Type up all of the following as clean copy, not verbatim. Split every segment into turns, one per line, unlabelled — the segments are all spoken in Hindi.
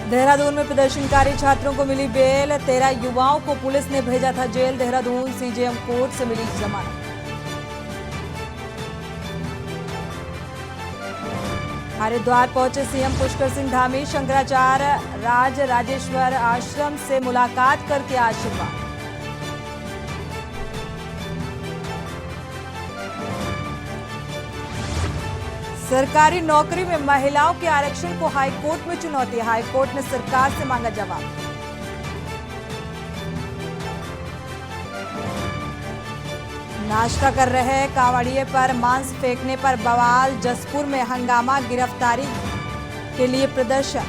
देहरादून में प्रदर्शनकारी छात्रों को मिली बेल, 13 युवाओं को पुलिस ने भेजा था जेल। देहरादून सीजेएम कोर्ट से मिली जमानत। हरिद्वार पहुंचे सीएम पुष्कर सिंह धामी, शंकराचार्य राजेश्वर आश्रम से मुलाकात करके आशीर्वाद। सरकारी नौकरी में महिलाओं के आरक्षण को हाईकोर्ट में चुनौती, हाईकोर्ट ने सरकार से मांगा जवाब। नाश्ता कर रहे कांवड़िए पर मांस फेंकने पर बवाल, जसपुर में हंगामा, गिरफ्तारी के लिए प्रदर्शन।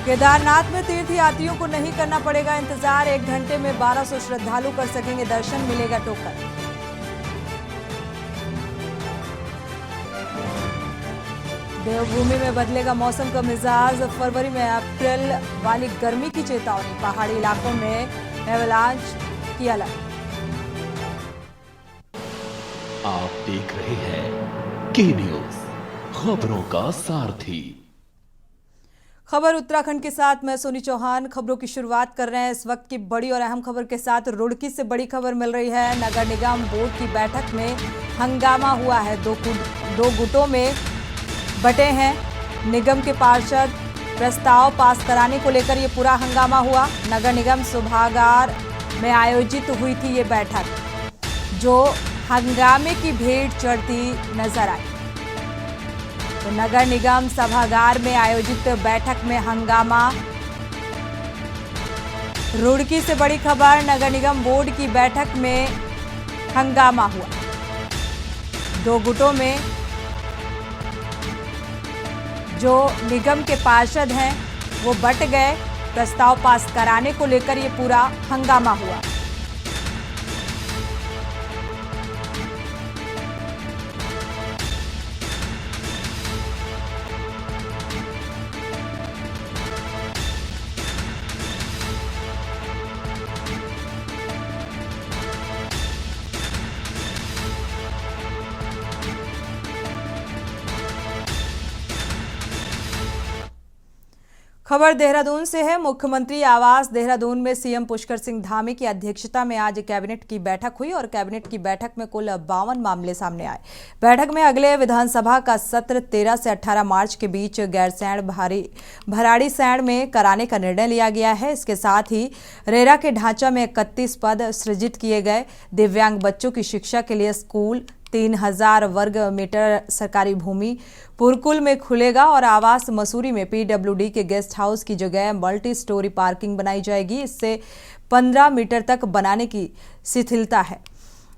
केदारनाथ में तीर्थयात्रियों को नहीं करना पड़ेगा इंतजार, 1 घंटे में 1200 श्रद्धालु कर सकेंगे दर्शन, मिलेगा टोकन। देवभूमि में बदलेगा मौसम का मिजाज, फरवरी में अप्रैल वाली गर्मी की चेतावनी, पहाड़ी इलाकों में एवलांच की अलर्ट।
आप देख रहे हैं के न्यूज, खबरों का सारथी।
खबर उत्तराखंड के साथ मैं सोनी चौहान। खबरों की शुरुआत कर रहे हैं इस वक्त की बड़ी और अहम खबर के साथ। रुड़की से बड़ी खबर मिल रही है। नगर निगम बोर्ड की बैठक में हंगामा हुआ है। दो गुटों में बटे हैं निगम के पार्षद। प्रस्ताव पास कराने को लेकर ये पूरा हंगामा हुआ। नगर निगम सभागार में आयोजित हुई थी ये बैठक, जो हंगामे की भेंट चढ़ती नजर आई। तो नगर निगम सभागार में आयोजित बैठक में हंगामा। रुड़की से बड़ी खबर, नगर निगम बोर्ड की बैठक में हंगामा हुआ। 2 गुटों में जो निगम के पार्षद हैं वो बट गए। प्रस्ताव पास कराने को लेकर ये पूरा हंगामा हुआ। खबर देहरादून से है। मुख्यमंत्री आवास देहरादून में सीएम पुष्कर सिंह धामी की अध्यक्षता में आज कैबिनेट की बैठक हुई और कैबिनेट की बैठक में कुल 52 मामले सामने आए। बैठक में अगले विधानसभा का सत्र 13 से 18 मार्च के बीच गैरसैंण भराड़ीसैंण में कराने का निर्णय लिया गया है। इसके साथ ही रेरा के ढांचा में 31 पद सृजित किए गए। दिव्यांग बच्चों की शिक्षा के लिए स्कूल, 3000 वर्ग मीटर सरकारी भूमि पुरकुल में खुलेगा और आवास मसूरी में पीडब्ल्यूडी के गेस्ट हाउस की जगह मल्टी स्टोरी पार्किंग बनाई जाएगी। इससे 15 मीटर तक बनाने की शिथिलता है।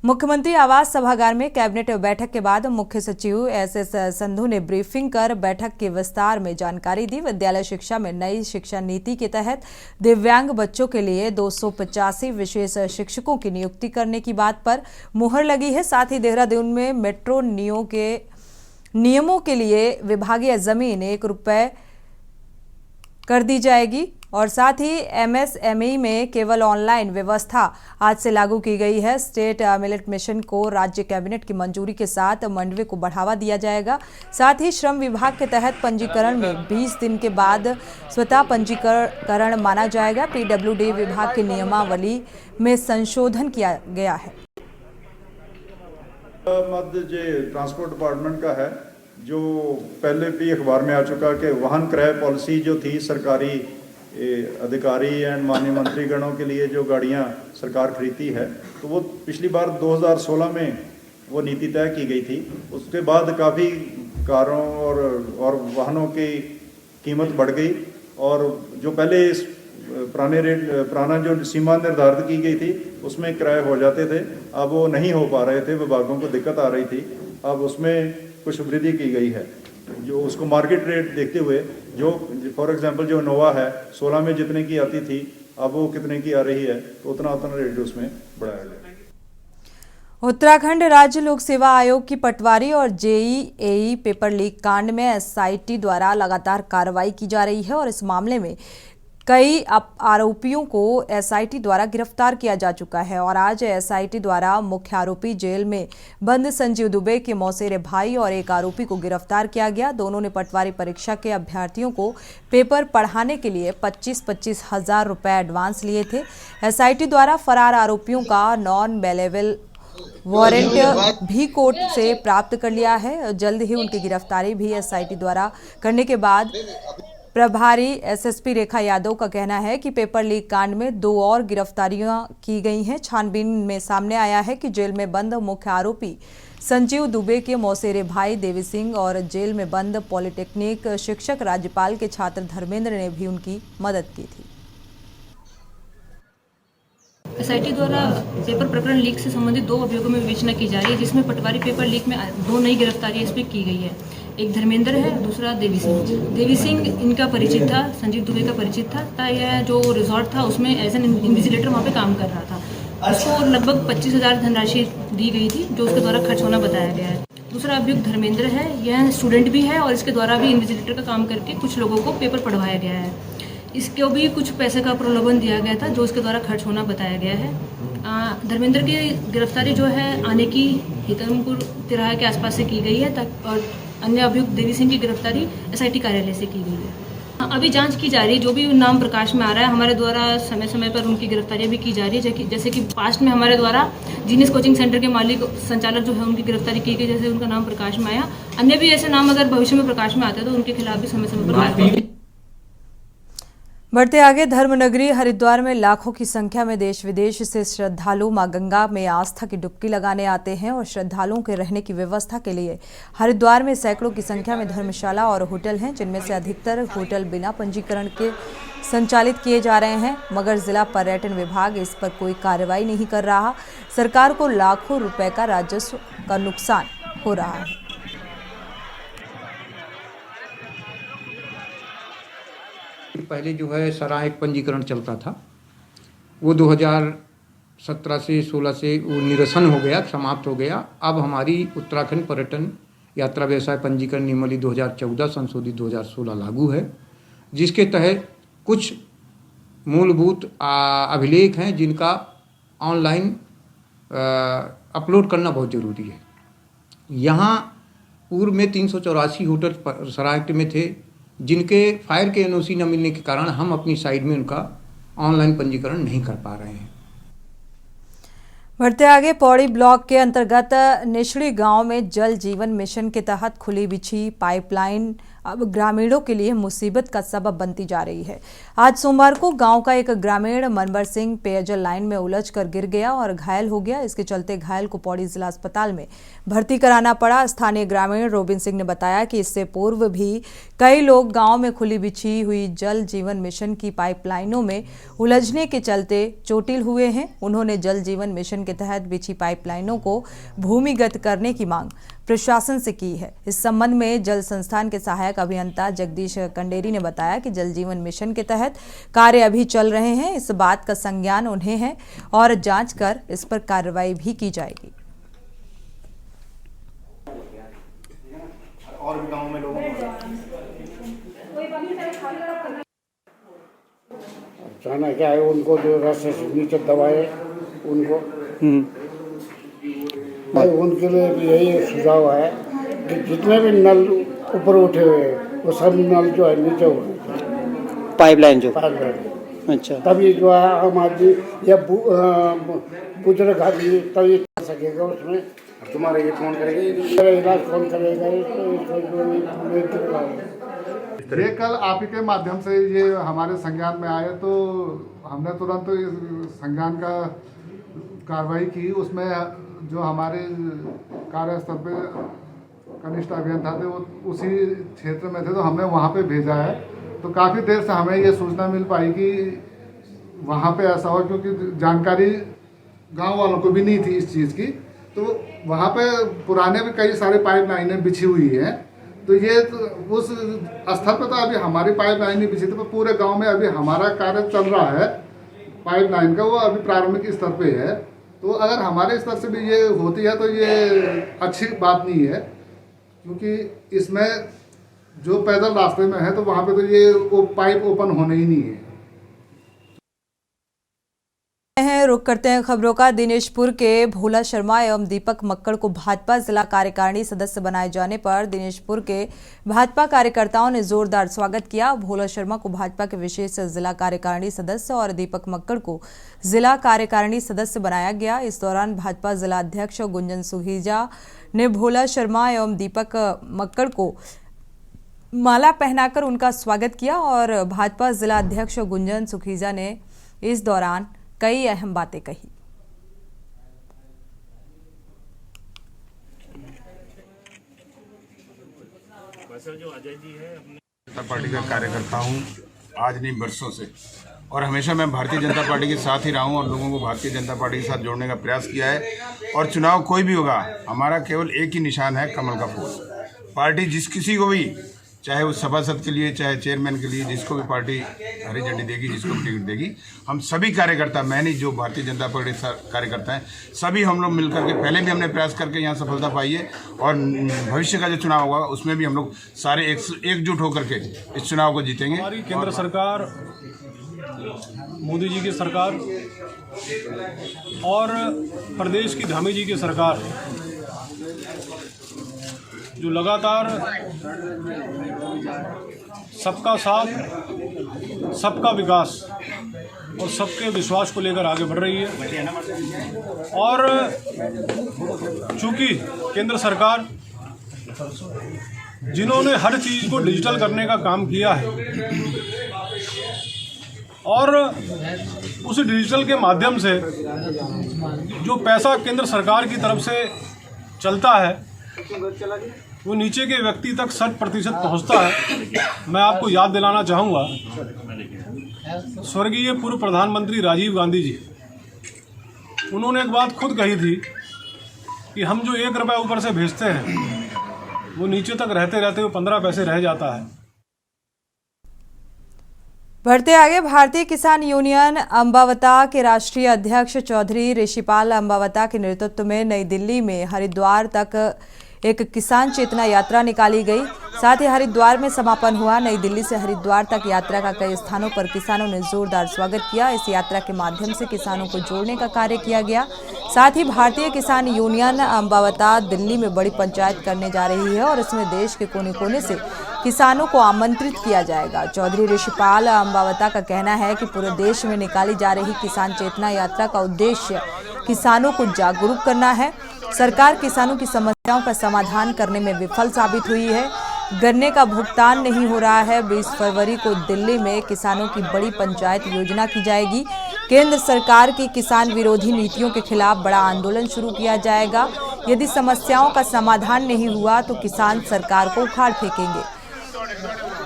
मुख्यमंत्री आवास सभागार में कैबिनेट बैठक के बाद मुख्य सचिव एसएस संधू ने ब्रीफिंग कर बैठक के विस्तार में जानकारी दी। विद्यालय शिक्षा में नई शिक्षा नीति के तहत दिव्यांग बच्चों के लिए 285 विशेष शिक्षकों की नियुक्ति करने की बात पर मुहर लगी है। साथ ही देहरादून में मेट्रो नियमों के लिए विभागीय जमीन ₹1 कर दी जाएगी और साथ ही एमएसएमई में केवल ऑनलाइन व्यवस्था आज से लागू की गई है। स्टेट मिलेट मिशन को राज्य कैबिनेट की मंजूरी के साथ मंडवे को बढ़ावा दिया जाएगा। साथ ही श्रम विभाग के तहत पंजीकरण में 20 दिन के बाद स्वतः पंजीकरण माना जाएगा। पीडब्ल्यूडी विभाग की नियमावली में संशोधन किया गया है।
मद जो ट्रांसपोर्ट डिपार्टमेंट का है, जो पहले भी अखबार में आ चुका कि वाहन क्रय पॉलिसी जो थी सरकारी अधिकारी एंड माननीय मंत्रीगणों के लिए जो गाड़ियां सरकार खरीदती है, तो वो पिछली बार 2016 में वो नीति तय की गई थी। उसके बाद काफ़ी कारों और वाहनों की कीमत बढ़ गई और जो पहले पुराना जो सीमा निर्धारित की गई थी उसमें किराए हो जाते थे, अब वो नहीं हो पा रहे थे, विभागों को दिक्कत आ रही थी। अब उसमें कुछ वृद्धि की गई है, जो उसको मार्केट रेट देखते हुए, जो फॉर एग्जांपल जो इनोवा है 16 में जितने की आती थी अब वो कितने की आ रही है, तो उतना रेट उसमें बढ़ाया गया।
उत्तराखंड राज्य लोक सेवा आयोग की पटवारी और जेईई पेपर लीक कांड में एसआईटी द्वारा लगातार कार्रवाई की जा रही है और इस मामले में कई आरोपियों को एसआईटी द्वारा गिरफ्तार किया जा चुका है और आज एसआईटी द्वारा मुख्य आरोपी जेल में बंद संजीव दुबे के मौसेरे भाई और एक आरोपी को गिरफ्तार किया गया। दोनों ने पटवारी परीक्षा के अभ्यर्थियों को पेपर पढ़ाने के लिए 25-25 हजार रुपए एडवांस लिए थे। एसआईटी द्वारा फरार आरोपियों का नॉन बेलेबल वारंट भी कोर्ट से प्राप्त कर लिया है। जल्द ही उनकी गिरफ्तारी भी एसआईटी द्वारा करने के बाद प्रभारी एसएसपी रेखा यादव का कहना है कि पेपर लीक कांड में 2 और गिरफ्तारियां की गई हैं। छानबीन में सामने आया है कि जेल में बंद मुख्य आरोपी संजीव दुबे के मौसेरे भाई देवी सिंह और जेल में बंद पॉलिटेक्निक शिक्षक राज्यपाल के छात्र धर्मेंद्र ने भी उनकी मदद की थी।
एसआईटी द्वारा पेपर प्रकरण लीक से संबंधित 2 अभियोगों में विवेचना की जा रही है, जिसमें पटवारी पेपर लीक में 2 नई गिरफ्तारियां इस पर की गई है। एक धर्मेंद्र है, दूसरा देवी सिंह। देवी सिंह इनका परिचित था, संजीव दुबे का परिचित था। यह जो रिजॉर्ट था उसमें एज एन इन्विजिलेटर वहाँ पे काम कर रहा था। उसको लगभग 25,000 धनराशि दी गई थी, जो उसके द्वारा खर्च होना बताया गया है। दूसरा अभियुक्त धर्मेंद्र है, यह स्टूडेंट भी है और इसके द्वारा भी इन्विजिलेटर का काम करके कुछ लोगों को पेपर पढ़वाया गया है। इसको भी कुछ पैसे का प्रलोभन दिया गया था, जो उसके द्वारा खर्च होना बताया गया है। धर्मेंद्र की गिरफ्तारी जो है आने की हितमपुर तिराहे के आसपास से की गई है और अन्य अभियुक्त देवी सिंह की गिरफ्तारी एसआईटी कार्यालय से की गई है। अभी जांच की जा रही है, जो भी नाम प्रकाश में आ रहा है हमारे द्वारा समय समय पर उनकी गिरफ्तारियां भी की जा रही है। जैसे कि पास्ट में हमारे द्वारा जीनियस कोचिंग सेंटर के मालिक संचालक जो है उनकी गिरफ्तारी की गई, जैसे उनका नाम प्रकाश में आया। अन्य भी ऐसे नाम अगर भविष्य में प्रकाश में आते हैं तो उनके खिलाफ भी समय समय पर कार्रवाई की।
बढ़ते आगे, धर्मनगरी हरिद्वार में लाखों की संख्या में देश विदेश से श्रद्धालु मां गंगा में आस्था की डुबकी लगाने आते हैं और श्रद्धालुओं के रहने की व्यवस्था के लिए हरिद्वार में सैकड़ों की संख्या में धर्मशाला और होटल हैं, जिनमें से अधिकतर होटल बिना पंजीकरण के संचालित किए जा रहे हैं, मगर जिला पर्यटन विभाग इस पर कोई कार्रवाई नहीं कर रहा। सरकार को लाखों रुपए का राजस्व का नुकसान हो रहा है।
पहले जो है सराय पंजीकरण चलता था, वो 2017 से 16 से वो निरसन हो गया, समाप्त हो गया। अब हमारी उत्तराखंड पर्यटन यात्रा व्यवसाय पंजीकरण नियमावली 2014 संशोधित 2016 लागू है, जिसके तहत कुछ मूलभूत अभिलेख हैं जिनका ऑनलाइन अपलोड करना बहुत ज़रूरी है। यहाँ पूर्व में 384 होटल सराय में थे, जिनके फायर के एनओसी न मिलने के कारण हम अपनी साइड में उनका ऑनलाइन पंजीकरण नहीं कर पा रहे हैं।
बढ़ते आगे, पौड़ी ब्लॉक के अंतर्गत निशड़ी गांव में जल जीवन मिशन के तहत खुली बिछी पाइपलाइन अब ग्रामीणों के लिए मुसीबत का सबब बनती जा रही है। आज सोमवार को गांव का एक ग्रामीण मनवर सिंह पेयजल लाइन में उलझकर गिर गया और घायल हो गया। इसके चलते घायल को पौड़ी जिला अस्पताल में भर्ती कराना पड़ा। स्थानीय ग्रामीण रोबिन सिंह ने बताया कि इससे पूर्व भी कई लोग गांव में खुली बिछी हुई जल जीवन मिशन की पाइपलाइनों में उलझने के चलते चोटिल हुए हैं। उन्होंने जल जीवन मिशन के तहत बिछी पाइपलाइनों को भूमिगत करने की मांग प्रशासन से की है। इस संबंध में जल संस्थान के सहायक अभियंता जगदीश कंडेरी ने बताया कि जल जीवन मिशन के तहत कार्य अभी चल रहे हैं। इस बात का संज्ञान उन्हें है और जांच कर इस पर कार्रवाई भी की जाएगी।
और भी गांव में लोगों
जाना क्या है, उनको जो रास्ते से नीचे दबाए उनको भाई उनके लिए भी यही सुझाव है कि जितने भी नल ऊपर उठे हुए हैं वो सब नल जो है नीचे उठे
पाइपलाइन जो
पाइपलाइन।
अच्छा,
तभी जो है आम आदमी या बुजुर्ग आदमी तभी कर सकेगा उसमें।
तुम्हारा ये कौन करेगा,
इलाज कौन करेगा,
ये कल आप ही के माध्यम से ये हमारे संज्ञान में आए तो हमने तुरंत इस संज्ञान का कार्रवाई की। उसमें जो हमारे कार्यस्थल पे कनिष्ठ अभियंता थे वो उसी क्षेत्र में थे, तो हमने वहाँ पे भेजा है। तो काफ़ी देर से हमें ये सूचना मिल पाई कि वहाँ पे ऐसा हो, क्योंकि जानकारी गांव वालों को भी नहीं थी इस चीज़ की। तो वहाँ पे पुराने भी कई सारे पाइप लाइनें बिछी हुई हैं। तो ये उस स्थल पर तो अभी हमारी पाइप लाइन नहीं बिछी थी, पर पूरे गांव में अभी हमारा कार्य चल रहा है पाइप लाइन का, वो अभी प्रारंभिक स्तर पे है। तो अगर हमारे स्तर से भी ये होती है तो ये अच्छी बात नहीं है, क्योंकि इसमें जो पैदल रास्ते में है तो वहाँ पे तो ये वो पाइप ओपन होने ही नहीं है।
रुक करते हैं खबरों का। दिनेशपुर के भोला शर्मा एवं दीपक मक्कड़ को भाजपा जिला कार्यकारिणी सदस्य बनाए जाने पर दिनेशपुर के भाजपा कार्यकर्ताओं ने जोरदार स्वागत किया। भोला शर्मा को भाजपा के विशेष जिला कार्यकारिणी सदस्य और दीपक मक्कड़ को जिला कार्यकारिणी सदस्य बनाया गया। इस दौरान भाजपा जिला अध्यक्ष गुंजन सुखीजा ने भोला शर्मा एवं दीपक मक्कड़ को माला पहनाकर उनका स्वागत किया और भाजपा जिला अध्यक्ष गुंजन सुखीजा ने इस दौरान कई अहम बातें कही।
जनता पार्टी का कार्यकर्ता हूँ आज नहीं बरसों से, और हमेशा मैं भारतीय जनता पार्टी के साथ ही रहा हूँ और लोगों को भारतीय जनता पार्टी के साथ जोड़ने का प्रयास किया है। और चुनाव कोई भी होगा, हमारा केवल एक ही निशान है, कमल का फूल। पार्टी जिस किसी को भी, चाहे वो सभासद के लिए, चाहे चेयरमैन के लिए, जिसको भी पार्टी हरी झंडी देगी, जिसको भी टिकट देगी, हम सभी कार्यकर्ता, मैं नहीं, जो भारतीय जनता पार्टी कार्यकर्ता हैं, सभी हम लोग मिलकर के, पहले भी हमने प्रयास करके यहाँ सफलता पाई है और भविष्य का जो चुनाव होगा उसमें भी हम लोग सारे एकजुट होकर के इस चुनाव को जीतेंगे।
हमारी केंद्र सरकार, मोदी जी की सरकार और प्रदेश की धामी जी की सरकार जो लगातार सबका साथ, सबका विकास और सबके विश्वास को लेकर आगे बढ़ रही है। और चूंकि केंद्र सरकार जिन्होंने हर चीज़ को डिजिटल करने का काम किया है और उस डिजिटल के माध्यम से जो पैसा केंद्र सरकार की तरफ से चलता है वो नीचे के व्यक्ति तक 100% पहुंचता है। मैं आपको याद दिलाना चाहूँगा, स्वर्गीय पूर्व प्रधानमंत्री राजीव गांधी जी, उन्होंने एक बात खुद कही थी कि हम जो 1 रुपया ऊपर से भेजते हैं वो नीचे तक रहते रहते वो 15 पैसे रह जाता है।
बढ़ते आगे, भारतीय किसान यूनियन अंबावता के राष्ट्रीय अध्यक्ष चौधरी ऋषिपाल अंबावता के नेतृत्व में नई दिल्ली में हरिद्वार तक एक किसान चेतना यात्रा निकाली गई। साथ ही हरिद्वार में समापन हुआ। नई दिल्ली से हरिद्वार तक यात्रा का कई स्थानों पर किसानों ने जोरदार स्वागत किया। इस यात्रा के माध्यम से किसानों को जोड़ने का कार्य किया गया। साथ ही भारतीय किसान यूनियन अंबावता दिल्ली में बड़ी पंचायत करने जा रही है और इसमें देश के कोने कोने से किसानों को आमंत्रित किया जाएगा। चौधरी ऋषिपाल अंबावता का कहना है कि पूरे देश में निकाली जा रही किसान चेतना यात्रा का उद्देश्य किसानों को जागरूक करना है। सरकार किसानों की समस्याओं का समाधान करने में विफल साबित हुई है। गन्ने का भुगतान नहीं हो रहा है। 20 फरवरी को दिल्ली में किसानों की बड़ी पंचायत योजना की जाएगी। केंद्र सरकार की किसान विरोधी नीतियों के खिलाफ बड़ा आंदोलन शुरू किया जाएगा। यदि समस्याओं का समाधान नहीं हुआ तो किसान सरकार को उखाड़ फेंकेंगे।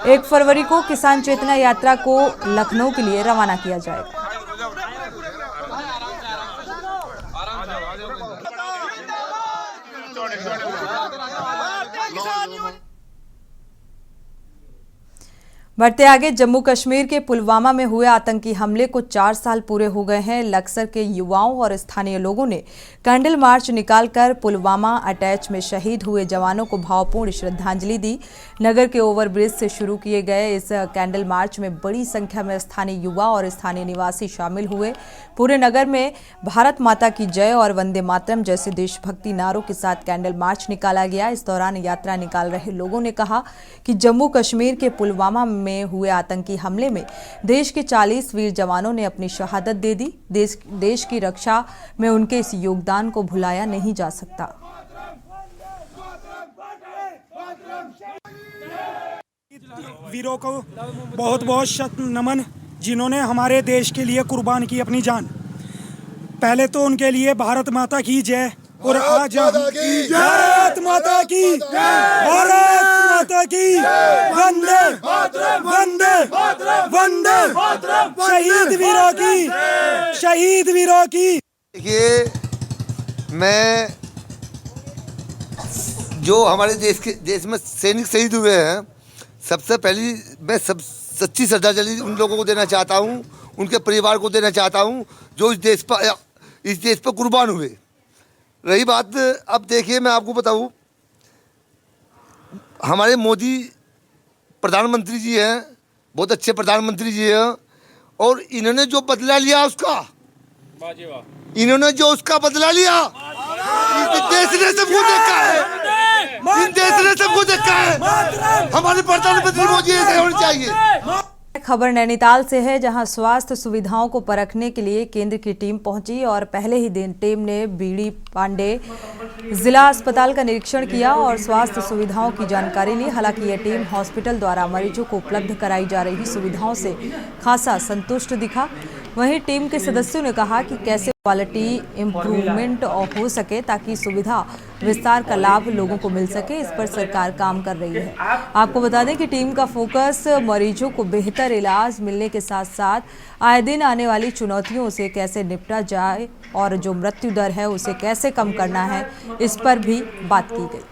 1 फरवरी को किसान चेतना यात्रा को लखनऊ के लिए रवाना किया जाएगा। बढ़ते आगे, जम्मू कश्मीर के पुलवामा में हुए आतंकी हमले को 4 साल पूरे हो गए हैं। लक्सर के युवाओं और स्थानीय लोगों ने कैंडल मार्च निकालकर पुलवामा अटैच में शहीद हुए जवानों को भावपूर्ण श्रद्धांजलि दी। नगर के ओवरब्रिज से शुरू किए गए इस कैंडल मार्च में बड़ी संख्या में स्थानीय युवा और स्थानीय निवासी शामिल हुए। पूरे नगर में भारत माता की जय और वंदे मातरम जैसे देशभक्ति नारों के साथ कैंडल मार्च निकाला गया। इस दौरान यात्रा निकाल रहे लोगों ने कहा कि जम्मू कश्मीर के पुलवामा में हुए आतंकी हमले में देश के 40 वीर जवानों ने अपनी शहादत दे दी। देश की रक्षा में उनके इस योगदान को भुलाया नहीं जा सकता।
वीरों को बहुत बहुत शत नमन, जिन्होंने हमारे देश के लिए कुर्बान की अपनी जान। पहले तो उनके लिए भारत माता की जय और आज भारत माता की, भारत माता की, वंदे वंदे वंदे, शहीद वीरों की।
देखिए, मैं जो हमारे देश में सैनिक शहीद हुए हैं, सबसे पहली मैं सच्ची श्रद्धांजलि उन लोगों को देना चाहता हूं, उनके परिवार को देना चाहता हूं जो इस देश पर कुर्बान हुए। रही बात, अब देखिए मैं आपको बताऊं, हमारे मोदी प्रधानमंत्री जी हैं, बहुत अच्छे प्रधानमंत्री जी हैं, और इन्होंने जो बदला लिया उसका, इन्होंने जो उसका बदला लिया, इस देश ने सबको देखा है, इन देश ने सबको देखा है। हमारे प्रधानमंत्री मोदी ऐसे होने चाहिए।
खबर नैनीताल से है, जहां स्वास्थ्य सुविधाओं को परखने के लिए केंद्र की टीम पहुंची और पहले ही दिन टीम ने बीडी पांडे जिला अस्पताल का निरीक्षण किया और स्वास्थ्य सुविधाओं की जानकारी ली। हालांकि यह टीम हॉस्पिटल द्वारा मरीजों को उपलब्ध कराई जा रही सुविधाओं से खासा संतुष्ट दिखा। वहीं टीम के सदस्यों ने कहा कि कैसे क्वालिटी इम्प्रूवमेंट हो सके ताकि सुविधा विस्तार का लाभ लोगों को मिल सके, इस पर सरकार काम कर रही है। आपको बता दें कि टीम का फोकस मरीजों को बेहतर इलाज मिलने के साथ साथ आए दिन आने वाली चुनौतियों से कैसे निपटा जाए और जो मृत्यु दर है उसे कैसे कम करना है, इस पर भी बात की गई।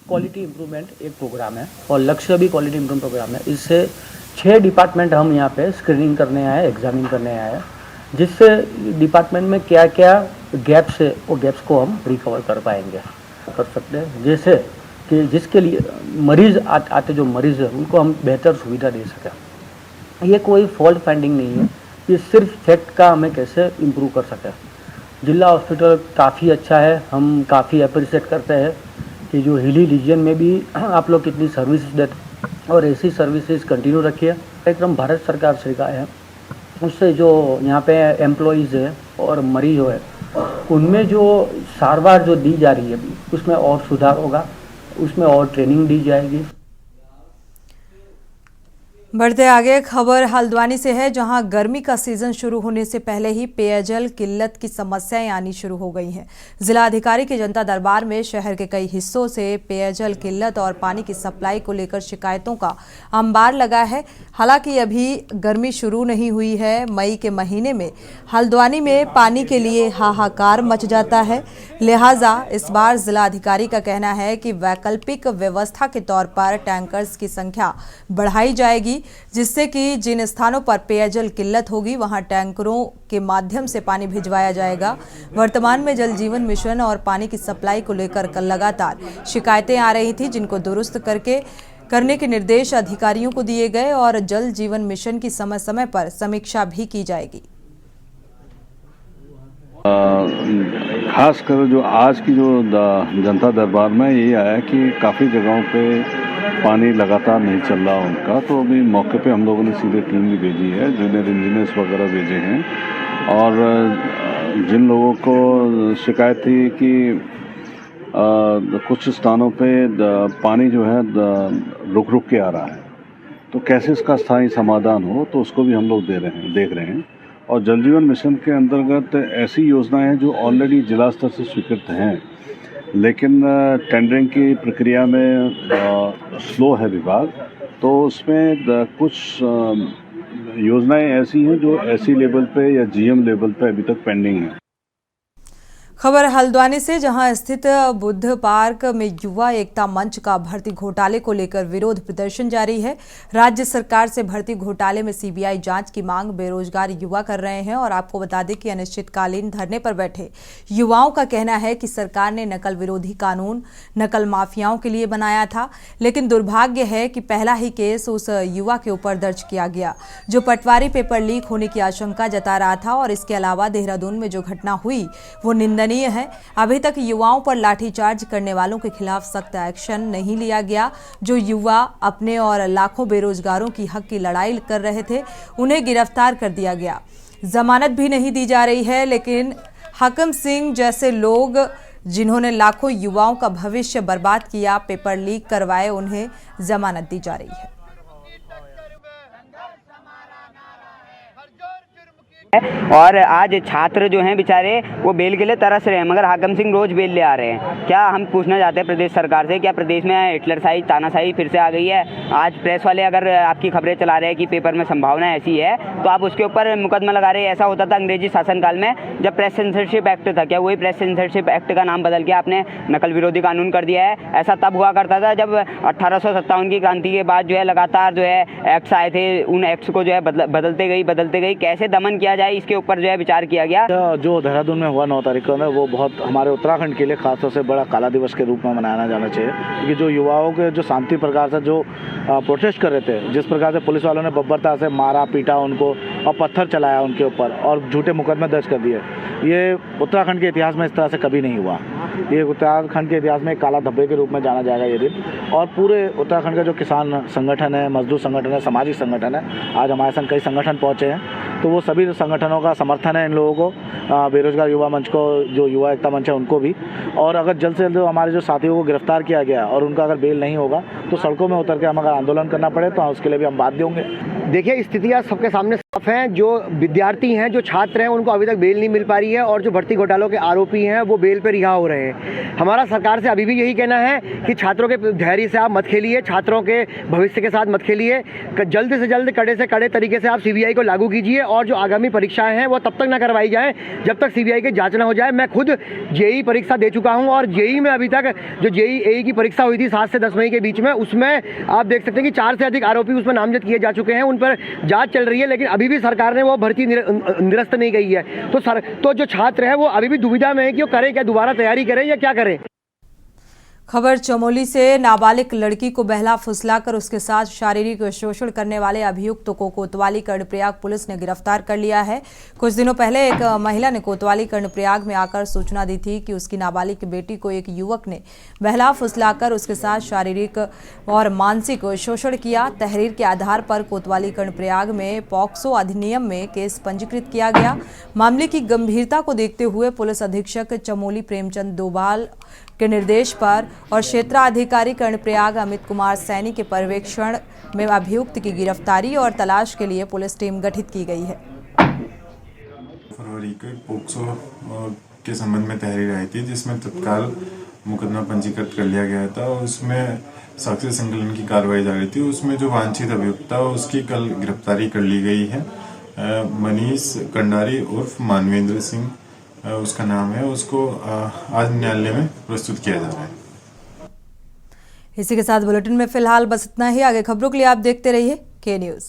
क्वालिटी इम्प्रूवमेंट एक प्रोग्राम है और लक्ष्य भी क्वालिटी इम्प्रूवमेंट प्रोग्राम है। इससे 6 डिपार्टमेंट हम यहाँ पे स्क्रीनिंग करने आए, एग्जामिन करने आए, जिससे डिपार्टमेंट में क्या क्या गैप्स है वो गैप्स को हम रिकवर कर पाएंगे, कर सकते हैं। जैसे कि जिसके लिए मरीज़ आते जो मरीज़ है उनको हम बेहतर सुविधा दे सकें। ये कोई फॉल्ट फाइंडिंग नहीं है, ये सिर्फ फैक्ट का हमें कैसे इम्प्रूव कर सकें। जिला हॉस्पिटल काफ़ी अच्छा है, हम काफ़ी अप्रिशिएट करते हैं कि जो हिली रीजन में भी आप लोग कितनी सर्विसेज देते और ऐसी सर्विसेज कंटिन्यू रखिए। कार्यक्रम भारत सरकार से का है, उससे जो यहाँ पे एम्प्लॉइज़ है और मरीज है उनमें जो सारवार जो दी जा रही है उसमें और सुधार होगा, उसमें और ट्रेनिंग दी जाएगी।
बढ़ते आगे, खबर हल्द्वानी से है, जहां गर्मी का सीजन शुरू होने से पहले ही पेयजल किल्लत की समस्याएं आनी शुरू हो गई हैं। जिला अधिकारी के जनता दरबार में शहर के कई हिस्सों से पेयजल किल्लत और पानी की सप्लाई को लेकर शिकायतों का अंबार लगा है। हालांकि अभी गर्मी शुरू नहीं हुई है। मई के महीने में हल्द्वानी में पानी के लिए हाहाकार मच जाता है, लिहाजा इस बार जिला अधिकारी का कहना है कि वैकल्पिक व्यवस्था के तौर पर टैंकर्स की संख्या बढ़ाई जाएगी, जिससे कि जिन स्थानों पर पेयजल किल्लत होगी वहां टैंकरों के माध्यम से पानी भिजवाया जाएगा। वर्तमान में जल जीवन मिशन और पानी की सप्लाई को लेकर लगातार शिकायतें आ रही थी, जिनको दुरुस्त करने के निर्देश अधिकारियों को दिए गए और जल जीवन मिशन की समय समय पर समीक्षा भी की जाएगी।
खासकर जो आज की जो जनता दरबार में ये आया कि काफ़ी जगहों पे पानी लगातार नहीं चल रहा उनका, तो अभी मौके पे हम लोगों ने सीधे टीम भी भेजी है, जूनियर इंजीनियर्स वगैरह भेजे हैं। और जिन लोगों को शिकायत थी कि कुछ स्थानों पे पानी जो है रुक रुक के आ रहा है, तो कैसे इसका स्थायी समाधान हो, तो उसको भी हम लोग देख रहे हैं। और जल जीवन मिशन के अंतर्गत ऐसी योजनाएं हैं जो ऑलरेडी जिला स्तर से स्वीकृत हैं, लेकिन टेंडरिंग की प्रक्रिया में स्लो है विभाग, तो उसमें कुछ योजनाएं ऐसी हैं जो ऐसी लेवल पे या जीएम लेवल पे अभी तक पेंडिंग है।
खबर हल्द्वानी से, जहां स्थित बुद्ध पार्क में युवा एकता मंच का भर्ती घोटाले को लेकर विरोध प्रदर्शन जारी है। राज्य सरकार से भर्ती घोटाले में सीबीआई जांच की मांग बेरोजगार युवा कर रहे हैं और आपको बता दें कि अनिश्चितकालीन धरने पर बैठे युवाओं का कहना है कि सरकार ने नकल विरोधी कानून नकल माफियाओं के लिए बनाया था, लेकिन दुर्भाग्य है कि पहला ही केस उस युवा के ऊपर दर्ज किया गया जो पटवारी पेपर लीक होने की आशंका जता रहा था। और इसके अलावा देहरादून में जो घटना हुई वो निंदनीय है। अभी तक युवाओं पर लाठीचार्ज करने वालों के खिलाफ सख्त एक्शन नहीं लिया गया। जो युवा अपने और लाखों बेरोजगारों की हक की लड़ाई कर रहे थे, उन्हें गिरफ्तार कर दिया गया। जमानत भी नहीं दी जा रही है, लेकिन हाकिम सिंह जैसे लोग जिन्होंने लाखों युवाओं का भविष्य बर्बाद किया, पेपर लीक करवाए, उन्हें जमानत दी जा रही है।
और आज छात्र जो हैं बेचारे वो बेल के लिए तरस रहे हैं, मगर हाकिम सिंह रोज बेल ले आ रहे हैं। क्या हम पूछना चाहते हैं प्रदेश सरकार से, क्या प्रदेश में हिटलरशाही तानाशाही फिर से आ गई है? आज प्रेस वाले अगर आपकी खबरें चला रहे हैं कि पेपर में संभावना ऐसी है, तो आप उसके ऊपर मुकदमा लगा रहे हैं। ऐसा होता था अंग्रेजी शासनकाल में जब प्रेस सेंसरशिप एक्ट था, क्या वही प्रेस सेंसरशिप एक्ट का नाम बदल के आपने नकल विरोधी कानून कर दिया है? ऐसा तब हुआ करता था जब 1857 की क्रांति के बाद जो है लगातार जो है एक्ट्स आए थे, उन एक्ट्स को जो है बदलते गई कैसे दमन किया जाए, इसके ऊपर जो है विचार किया गया।
जो देहरादून में हुआ 9 तारीख को ना, वो बहुत हमारे उत्तराखंड के लिए खासतौर से बड़ा काला दिवस के रूप में मनाया जाना चाहिए, क्योंकि जो युवाओं के जो शांति प्रकार से जो प्रोटेस्ट कर रहे थे, जिस प्रकार से पुलिस वालों ने बब्बरता से मारा पीटा उनको और पत्थर चलाया उनके ऊपर और झूठे मुकदमे दर्ज कर दिए, ये उत्तराखंड के इतिहास में इस तरह से कभी नहीं हुआ। ये उत्तराखंड के इतिहास में एक काला धब्बे के रूप में जाना जाएगा ये दिन। और पूरे उत्तराखंड का जो किसान संगठन है, मजदूर संगठन है, सामाजिक संगठन है, आज हमारे संग कई संगठन पहुँचे हैं, तो वो सभी संगठनों का समर्थन है इन लोगों को, बेरोजगार युवा मंच को, जो युवा एकता मंच है उनको भी। और अगर जल्द से जल्द हमारे जो साथियों को गिरफ्तार किया गया और उनका अगर बेल नहीं होगा तो सड़कों में उतर के हम अगर आंदोलन करना पड़े तो उसके लिए भी हम बात देंगे।
देखिए, स्थितियाँ सबके सामने साफ हैं। जो विद्यार्थी हैं, जो छात्र हैं, उनको अभी तक बेल नहीं मिल पा रही है और जो भर्ती घोटालों के आरोपी हैं वो बेल पे रिहा हो रहे हैं। हमारा सरकार से अभी भी यही कहना है कि छात्रों के धैर्य से आप मत खेलिए, छात्रों के भविष्य के साथ मत खेलिए। जल्द से जल्द कड़े से कड़े तरीके से आप सीबीआई को लागू कीजिए और जो आगामी परीक्षाएं हैं वो तब तक ना करवाई जाएं जब तक सीबीआई की जांच ना हो जाए। मैं खुद जेईई परीक्षा दे चुका हूं और जेईई में अभी तक जो जेईई की परीक्षा हुई थी 7 से 10 मई के बीच में, उसमें आप देख सकते हैं कि 4 से अधिक आरोपी उसमें नामजद किए जा चुके हैं, उन पर जांच चल रही है, लेकिन अभी भी सरकार ने वो भर्ती निरस्त नहीं गई है। तो जो छात्र है वो अभी भी दुविधा में है कि वो करें क्या, दोबारा तैयारी करें या क्या करें।
खबर चमोली से। नाबालिग लड़की को बहला फुसलाकर उसके साथ शारीरिक शोषण करने वाले अभियुक्तों को कोतवाली कर्णप्रयाग पुलिस ने गिरफ्तार कर लिया है। कुछ दिनों पहले एक महिला ने कोतवाली कर्णप्रयाग में आकर सूचना दी थी कि उसकी नाबालिग बेटी को एक युवक ने बहला फुसलाकर उसके साथ शारीरिक और मानसिक शोषण किया। तहरीर के आधार पर कोतवाली कर्णप्रयाग में पॉक्सो अधिनियम में केस पंजीकृत किया गया। मामले की गंभीरता को देखते हुए पुलिस अधीक्षक चमोली प्रेमचंद डोभाल के निर्देश पर और क्षेत्राधिकारी कर्णप्रयाग अमित कुमार सैनी के पर्यवेक्षण में अभियुक्त की गिरफ्तारी और तलाश के लिए पुलिस टीम गठित की गई है।
फरवरी को पोक्सो के संबंध में तहरीर आई थी जिसमें तत्काल मुकदमा पंजीकृत कर लिया गया था और उसमें साक्ष्य संकलन की कार्रवाई जारी थी। उसमें जो वांछित अभियुक्त था उसकी कल गिरफ्तारी कर ली गई है। मनीष कंडारी उर्फ मानवेंद्र सिंह उसका नाम है, उसको आज न्यायालय में प्रस्तुत किया जा रहा है।
इसी के साथ बुलेटिन में फिलहाल बस इतना ही। आगे खबरों के लिए आप देखते रहिए के न्यूज़।